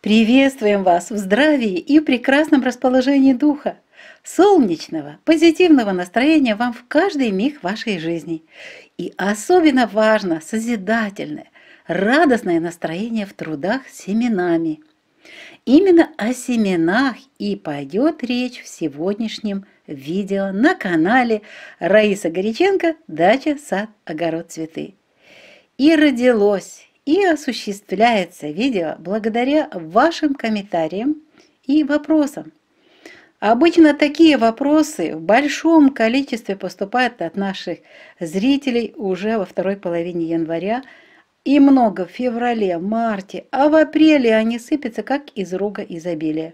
Приветствуем вас в здравии и прекрасном расположении духа, солнечного, позитивного настроения вам в каждый миг вашей жизни. И особенно важно созидательное, радостное настроение в трудах с семенами. Именно о семенах и пойдет речь в сегодняшнем видео на канале Раиса Горяченко «Дача, сад, огород, цветы». И родилось, и осуществляется видео благодаря вашим комментариям и вопросам. Обычно такие вопросы в большом количестве поступают от наших зрителей уже во второй половине января, и много в феврале, марте, а в апреле они сыпятся, как из рога изобилия.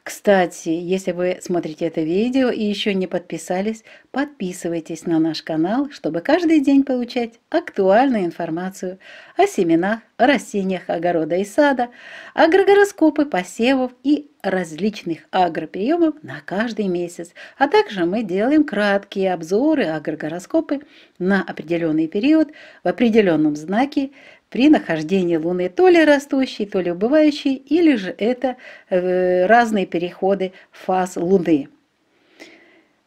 Кстати, если вы смотрите это видео и еще не подписались, подписывайтесь на наш канал, чтобы каждый день получать актуальную информацию о семенах, растениях огорода и сада, агрогороскопы посевов и различных агроприемов на каждый месяц. А также мы делаем краткие обзоры, агрогороскопы на определенный период в определенном знаке, при нахождении Луны то ли растущей, то ли убывающей, или же это разные переходы фаз Луны.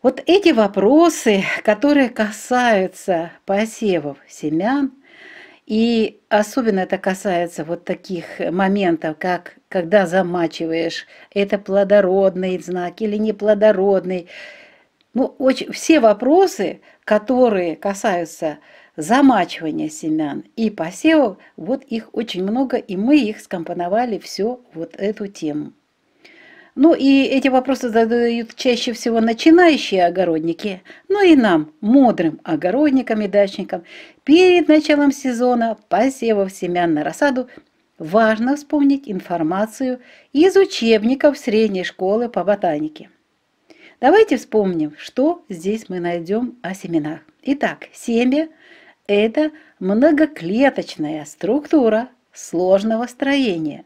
Вот эти вопросы, которые касаются посевов семян, и особенно это касается вот таких моментов, как когда замачиваешь, это плодородный знак или неплодородный. Ну, все вопросы, которые касаются замачивания семян и посевов, вот их очень много, и мы их скомпоновали все вот эту тему. Ну и эти вопросы задают чаще всего начинающие огородники, но и нам, мудрым огородникам и дачникам, перед началом сезона посевов семян на рассаду важно вспомнить информацию из учебников средней школы по ботанике. Давайте вспомним, что здесь мы найдем о семенах. Итак, семя – это многоклеточная структура сложного строения,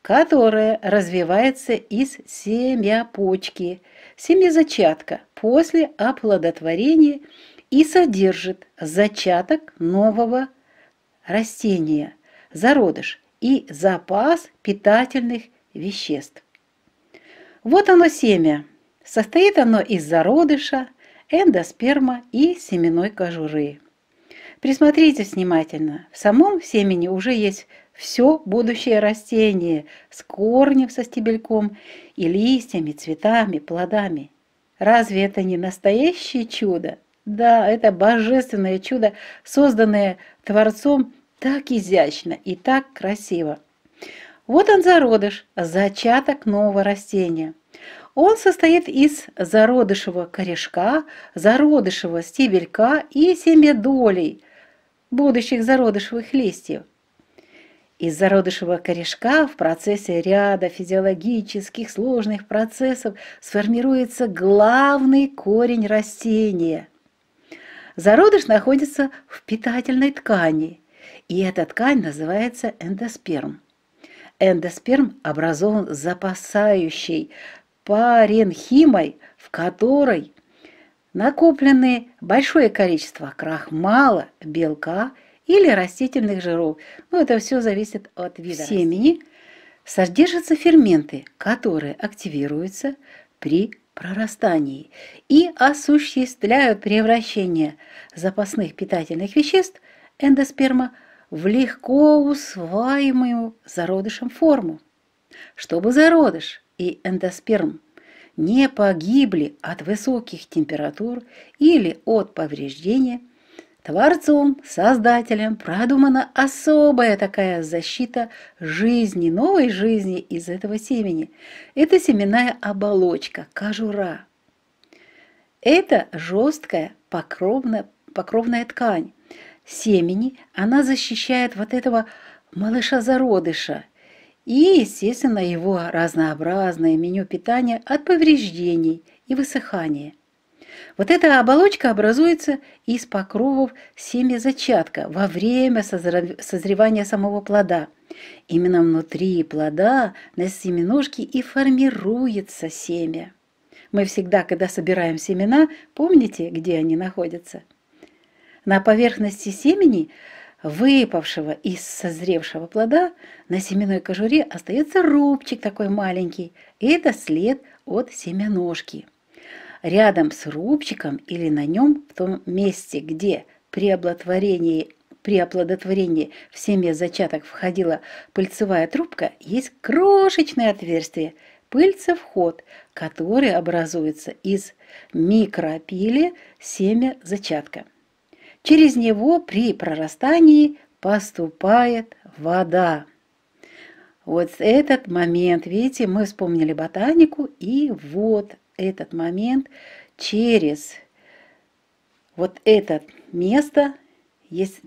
которая развивается из семяпочки, семязачатка после оплодотворения и содержит зачаток нового растения, зародыш и запас питательных веществ. Вот оно семя. Состоит оно из зародыша, эндосперма и семенной кожуры. Присмотритесь внимательно. В самом семени уже есть все будущее растение с корнем, со стебельком и листьями, цветами, плодами. Разве это не настоящее чудо? Да, это божественное чудо, созданное Творцом так изящно и так красиво. Вот он зародыш, зачаток нового растения. Он состоит из зародышевого корешка, зародышевого стебелька и семядолей, будущих зародышевых листьев. Из зародышевого корешка в процессе ряда физиологических сложных процессов сформируется главный корень растения. Зародыш находится в питательной ткани, и эта ткань называется эндосперм. Эндосперм образован запасающей паренхимой, в которой накоплены большое количество крахмала, белка или растительных жиров. Но это все зависит от вида. В семени содержатся ферменты, которые активируются при прорастании и осуществляют превращение запасных питательных веществ эндосперма в легко усваиваемую зародышем форму. Чтобы зародыш и эндосперм не погибли от высоких температур или от повреждения, Творцом, Создателем продумана особая такая защита жизни, новой жизни из этого семени. Это семенная оболочка, кожура. Это жесткая покровная ткань семени, она защищает вот этого малыша-зародыша и, естественно, его разнообразное меню питания от повреждений и высыхания. Вот эта оболочка образуется из покровов семязачатка во время созревания самого плода. Именно внутри плода на семеножке и формируется семя. Мы всегда, когда собираем семена, помните, где они находятся? На поверхности семени выпавшего из созревшего плода на семенной кожуре остается рубчик такой маленький. Это след от семеножки. Рядом с рубчиком или на нем, в том месте, где при оплодотворении в семя зачаток входила пыльцевая трубка, есть крошечное отверстие, пыльцевход, который образуется из микропили семя зачатка. Через него при прорастании поступает вода. Вот этот момент, видите, мы вспомнили ботанику, и вот этот момент через вот это место,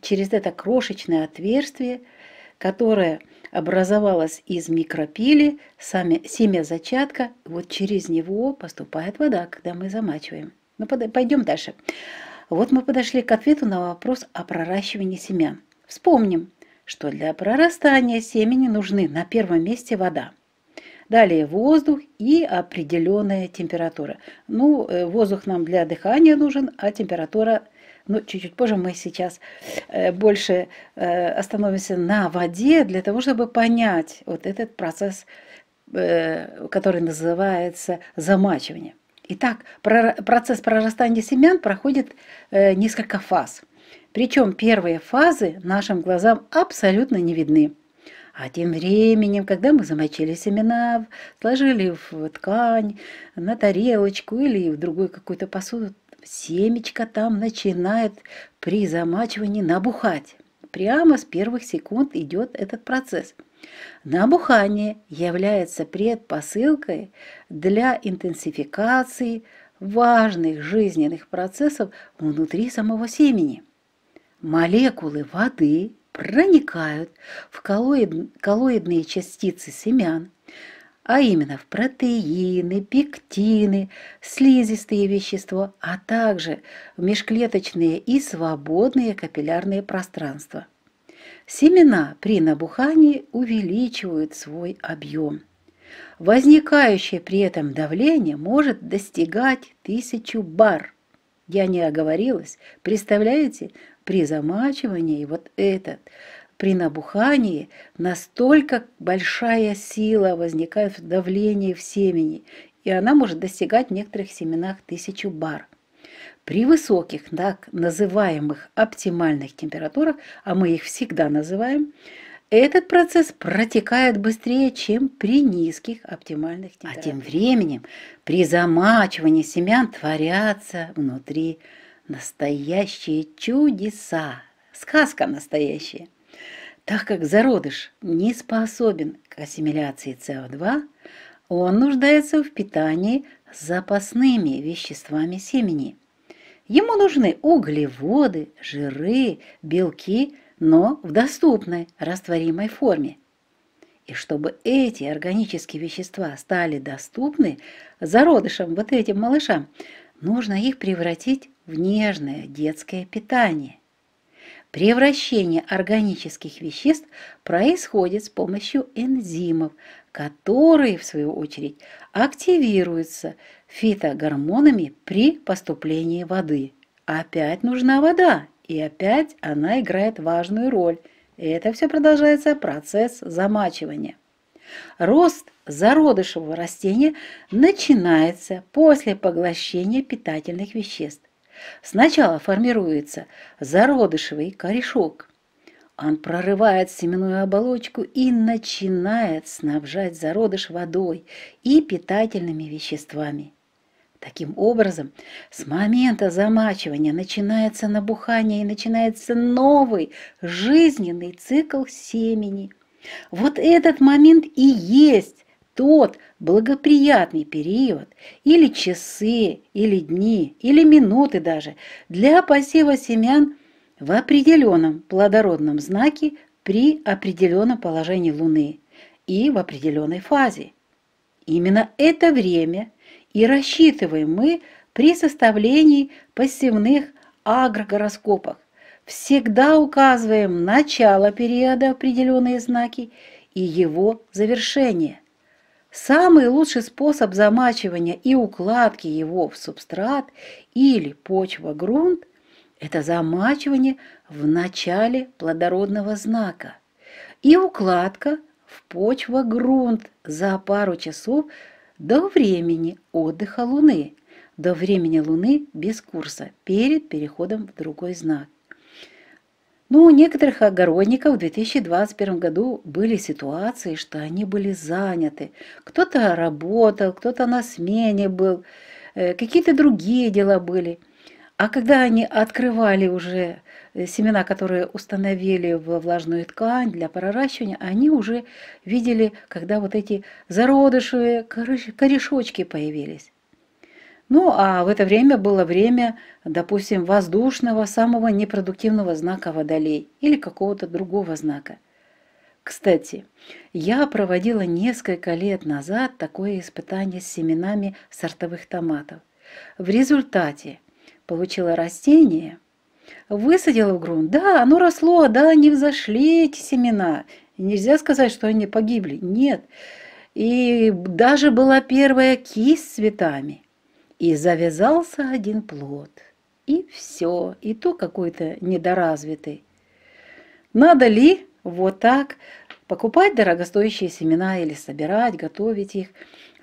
через это крошечное отверстие, которое образовалось из микропили, семя зачатка, вот через него поступает вода, когда мы замачиваем. Ну, пойдем дальше. Вот мы подошли к ответу на вопрос о проращивании семян. Вспомним, что для прорастания семени нужны на первом месте вода. Далее воздух и определенная температура. Ну, воздух нам для дыхания нужен, а температура, ну, чуть-чуть позже мы сейчас больше остановимся на воде, для того, чтобы понять вот этот процесс, который называется замачивание. Итак, процесс прорастания семян проходит несколько фаз. Причем первые фазы нашим глазам абсолютно не видны. А тем временем, когда мы замочили семена, сложили в ткань, на тарелочку или в другую какую-то посуду, семечко там начинает при замачивании набухать. Прямо с первых секунд идет этот процесс. Набухание является предпосылкой для интенсификации важных жизненных процессов внутри самого семени. Молекулы воды проникают в коллоидные частицы семян, а именно в протеины, пектины, слизистые вещества, а также в межклеточные и свободные капиллярные пространства. Семена при набухании увеличивают свой объем. Возникающее при этом давление может достигать 1000 бар. Я не оговорилась. Представляете, при замачивании вот этот, при набухании настолько большая сила возникает в давлении в семени, и она может достигать в некоторых семенах 1000 бар. При высоких, так называемых оптимальных температурах, а мы их всегда называем, этот процесс протекает быстрее, чем при низких оптимальных температурах. А тем временем при замачивании семян творятся внутри настоящие чудеса, сказка настоящая. Так как зародыш не способен к ассимиляции СО2, он нуждается в питании запасными веществами семени. Ему нужны углеводы, жиры, белки, но в доступной растворимой форме. И чтобы эти органические вещества стали доступны зародышам, вот этим малышам, нужно их превратить в нежное детское питание. Превращение органических веществ происходит с помощью энзимов, которые, в свою очередь, активируются фитогормонами при поступлении воды. Опять нужна вода, и опять она играет важную роль. И это все продолжается процесс замачивания. Рост зародышевого растения начинается после поглощения питательных веществ. Сначала формируется зародышевый корешок. Он прорывает семенную оболочку и начинает снабжать зародыш водой и питательными веществами. Таким образом, с момента замачивания начинается набухание и начинается новый жизненный цикл семени. Вот этот момент и есть тот благоприятный период, или часы, или дни, или минуты даже, для посева семян в определенном плодородном знаке при определенном положении Луны и в определенной фазе. Именно это время и рассчитываем мы при составлении посевных агрогороскопов. Всегда указываем начало периода определенные знаки и его завершение. Самый лучший способ замачивания и укладки его в субстрат или почва-грунт Это замачивание в начале плодородного знака и укладка в почва-грунт за пару часов до времени отдыха Луны, до времени Луны без курса, перед переходом в другой знак. Ну, у некоторых огородников в 2021 году были ситуации, что они были заняты. Кто-то работал, кто-то на смене был, какие-то другие дела были. А когда они открывали уже семена, которые установили в влажную ткань для проращивания, они уже видели, когда вот эти зародышевые корешочки появились. Ну, а в это время было время, допустим, воздушного, самого непродуктивного знака Водолей или какого-то другого знака. Кстати, я проводила несколько лет назад такое испытание с семенами сортовых томатов. В результате получила растение, высадила в грунт. Да, оно росло, да, они взошли, эти семена. И нельзя сказать, что они погибли. Нет. И даже была первая кисть с цветами. И завязался один плод. И все. И то какой-то недоразвитый. Надо ли вот так покупать дорогостоящие семена или собирать, готовить их,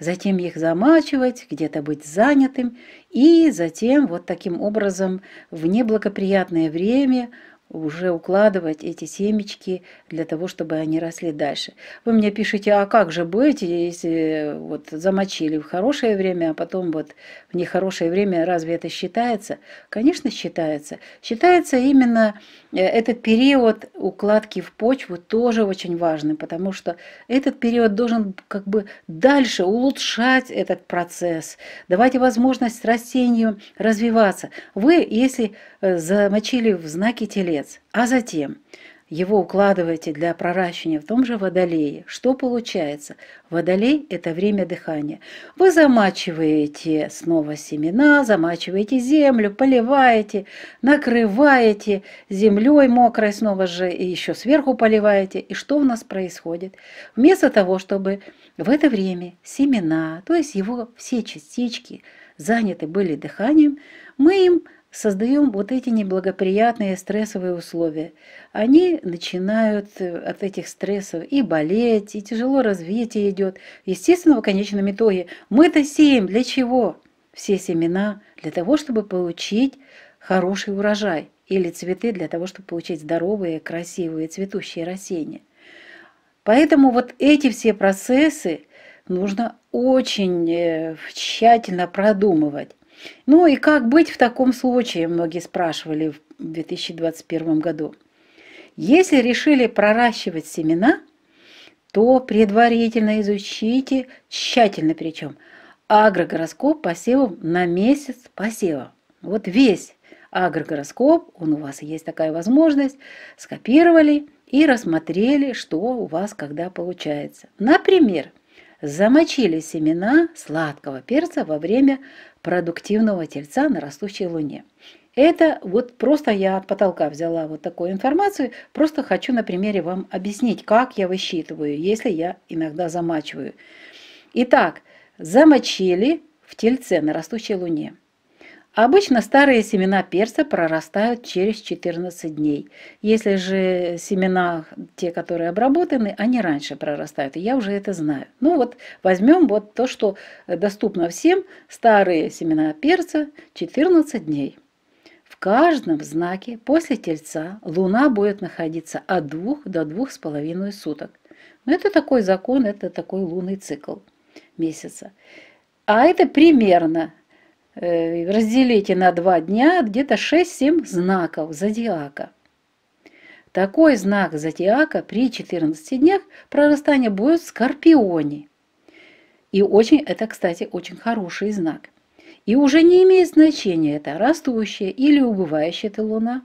затем их замачивать, где-то быть занятым и затем вот таким образом в неблагоприятное время уже укладывать эти семечки для того, чтобы они росли дальше. Вы мне пишете, а как же быть, если вот замочили в хорошее время, а потом вот в нехорошее время, разве это считается? Конечно, считается. Считается именно этот период укладки в почву тоже очень важный, потому что этот период должен как бы дальше улучшать этот процесс, давать возможность растению развиваться. Вы, если замочили в знаке Телец, а затем его укладываете для проращивания в том же Водолее. Что получается? Водолей – это время дыхания. Вы замачиваете снова семена, замачиваете землю, поливаете, накрываете землей мокрой снова же и еще сверху поливаете. И что у нас происходит? Вместо того, чтобы в это время семена, то есть его все частички заняты были дыханием, мы им создаем вот эти неблагоприятные стрессовые условия. Они начинают от этих стрессов и болеть, и тяжело развитие идет. Естественно, в конечном итоге мы-то сеем для чего? Все семена для того, чтобы получить хороший урожай, или цветы для того, чтобы получить здоровые, красивые, цветущие растения. Поэтому вот эти все процессы нужно очень тщательно продумывать. Ну и как быть в таком случае, многие спрашивали в 2021 году. Если решили проращивать семена, то предварительно изучите, тщательно причем, агрогороскоп посевом на месяц посева. Вот весь агрогороскоп, у вас есть такая возможность, скопировали и рассмотрели, что у вас когда получается. Например, замочили семена сладкого перца во время продуктивного Тельца на растущей Луне. Это вот просто я от потолка взяла вот такую информацию, просто хочу на примере вам объяснить, как я высчитываю, если я иногда замачиваю. Итак, замочили в Тельце на растущей Луне. Обычно старые семена перца прорастают через 14 дней. Если же семена, те, которые обработаны, они раньше прорастают. И я уже это знаю. Ну вот возьмем вот то, что доступно всем. Старые семена перца 14 дней. В каждом знаке после Тельца Луна будет находиться от 2 до 2,5 суток. Но это такой закон, это такой лунный цикл месяца. А это примерно... разделите на 2 дня где-то 6-7 знаков зодиака. Такой знак зодиака при 14 днях прорастания будет в Скорпионе. И это, кстати, очень хороший знак. И уже не имеет значения, это растущая или убывающая эта Луна.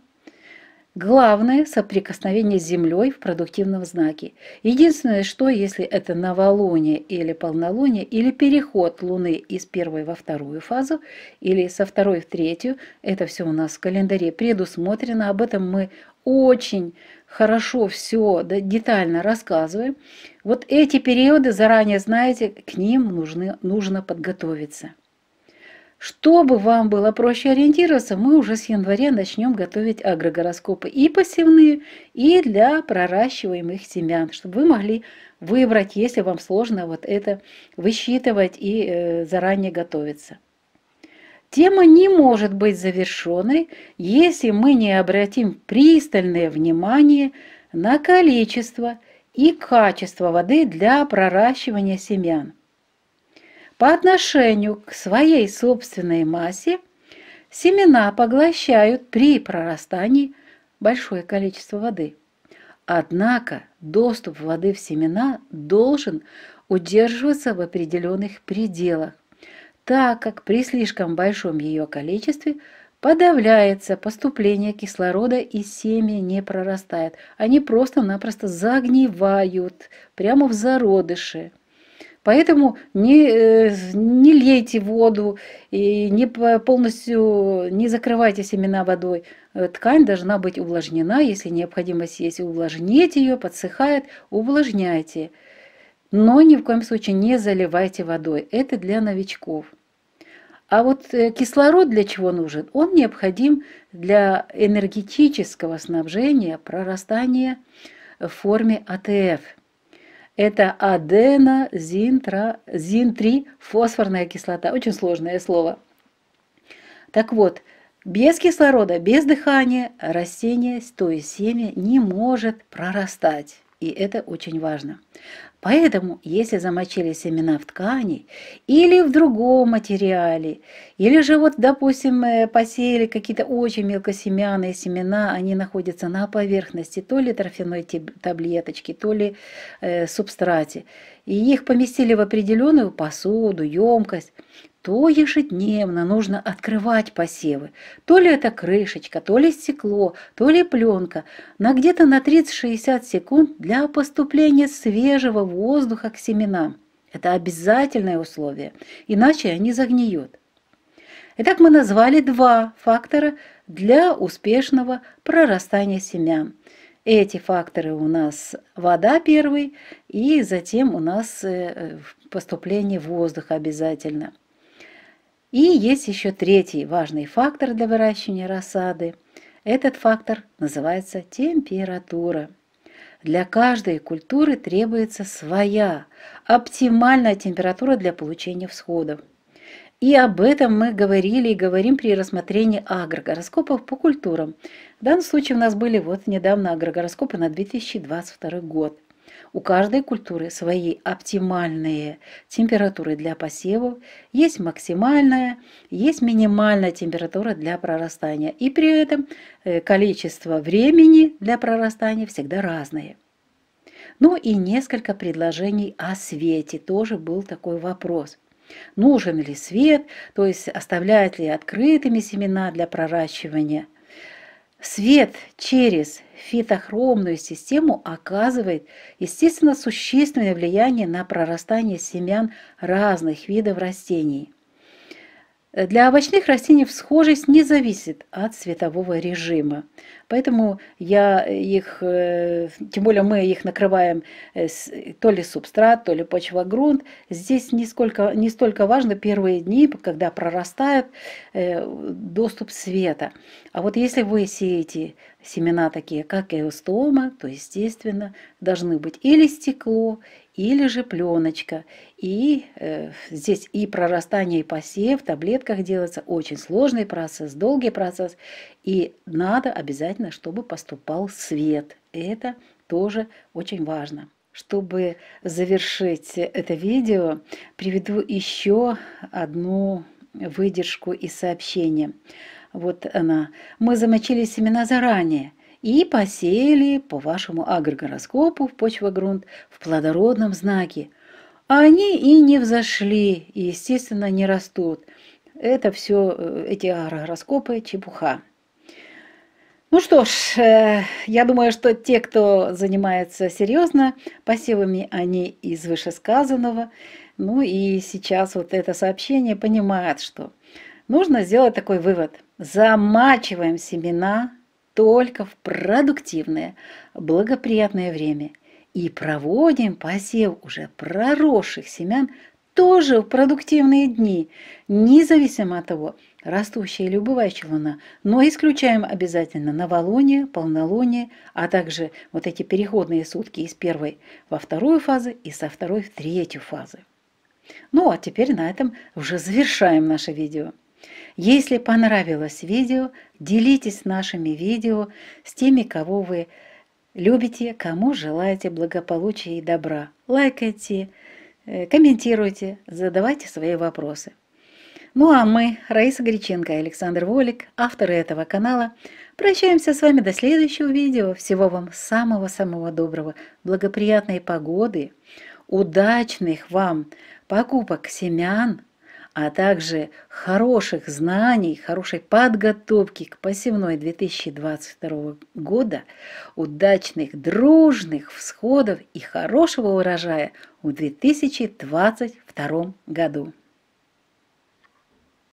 Главное – соприкосновение с Землей в продуктивном знаке. Единственное, что если это новолуние или полнолуние, или переход Луны из первой во вторую фазу, или со второй в третью, это все у нас в календаре предусмотрено, об этом мы очень хорошо все детально рассказываем. Вот эти периоды, заранее знаете, к ним нужно подготовиться. Чтобы вам было проще ориентироваться, мы уже с января начнем готовить агрогороскопы и посевные, и для проращиваемых семян, чтобы вы могли выбрать, если вам сложно вот это высчитывать и заранее готовиться. Тема не может быть завершенной, если мы не обратим пристальное внимание на количество и качество воды для проращивания семян. По отношению к своей собственной массе семена поглощают при прорастании большое количество воды. Однако доступ воды в семена должен удерживаться в определенных пределах, так как при слишком большом ее количестве подавляется поступление кислорода и семя не прорастает. Они просто-напросто загнивают прямо в зародыше. Поэтому не лейте воду и полностью не закрывайте семена водой. Ткань должна быть увлажнена, если необходимость есть, увлажните ее, подсыхает, увлажняйте. Но ни в коем случае не заливайте водой. Это для новичков. А вот кислород для чего нужен? Он необходим для энергетического снабжения прорастания в форме АТФ. Это аденозин-3-фосфорная кислота. Очень сложное слово. Так вот, без кислорода, без дыхания растение, то есть семя, не может прорастать. И это очень важно. Поэтому, если замочили семена в ткани или в другом материале, или же вот, допустим, посеяли какие-то очень мелкосемянные семена, они находятся на поверхности то ли торфяной таблеточки, то ли субстрате, и их поместили в определенную посуду, емкость, то ежедневно нужно открывать посевы. То ли это крышечка, то ли стекло, то ли пленка, где-то на 30-60 секунд для поступления свежего воздуха к семенам. Это обязательное условие, иначе они загниют. Итак, мы назвали два фактора для успешного прорастания семян. Эти факторы у нас вода первый, и затем у нас поступление воздуха обязательно. И есть еще третий важный фактор для выращивания рассады. Этот фактор называется температура. Для каждой культуры требуется своя оптимальная температура для получения всходов. И об этом мы говорили и говорим при рассмотрении агрогороскопов по культурам. В данном случае у нас были вот недавно агрогороскопы на 2022 год. У каждой культуры свои оптимальные температуры для посевов, есть максимальная, есть минимальная температура для прорастания. И при этом количество времени для прорастания всегда разное. Ну и несколько предложений о свете. Тоже был такой вопрос. Нужен ли свет, то есть оставляют ли открытыми семена для проращивания? Свет через фитохромную систему оказывает, естественно, существенное влияние на прорастание семян разных видов растений. Для овощных растений всхожесть не зависит от светового режима, поэтому тем более мы их накрываем то ли субстрат, то ли почва-грунт. Здесь не столько важно первые дни, когда прорастает доступ света. А вот если вы сеете семена такие, как эустома, то, естественно, должны быть или стекло, или же пленочка. И здесь и прорастание, и посев в таблетках делается очень сложный процесс, долгий процесс. И надо обязательно, чтобы поступал свет. Это тоже очень важно. Чтобы завершить это видео, приведу еще одну выдержку из сообщения. Вот она. Мы замочили семена заранее и посеяли по вашему агрогороскопу в почва-грунт в плодородном знаке. А они и не взошли, и, естественно, не растут. Это все, эти агрогороскопы, чепуха. Ну что ж, я думаю, что те, кто занимается серьезно посевами, они из вышесказанного. Ну и сейчас вот это сообщение понимает, что нужно сделать такой вывод. Замачиваем семена только в продуктивное, благоприятное время и проводим посев уже проросших семян тоже в продуктивные дни, независимо от того, растущая или убывающая луна, но исключаем обязательно новолуние, полнолуние, а также вот эти переходные сутки из первой во вторую фазу и со второй в третью фазу. Ну а теперь на этом уже завершаем наше видео. Если понравилось видео, делитесь нашими видео с теми, кого вы любите, кому желаете благополучия и добра. Лайкайте, комментируйте, задавайте свои вопросы. Ну а мы, Раиса Греченко и Александр Волик, авторы этого канала, прощаемся с вами до следующего видео. Всего вам самого-самого доброго, благоприятной погоды, удачных вам покупок семян, а также хороших знаний, хорошей подготовки к посевной 2022 года, удачных дружных всходов и хорошего урожая в 2022 году.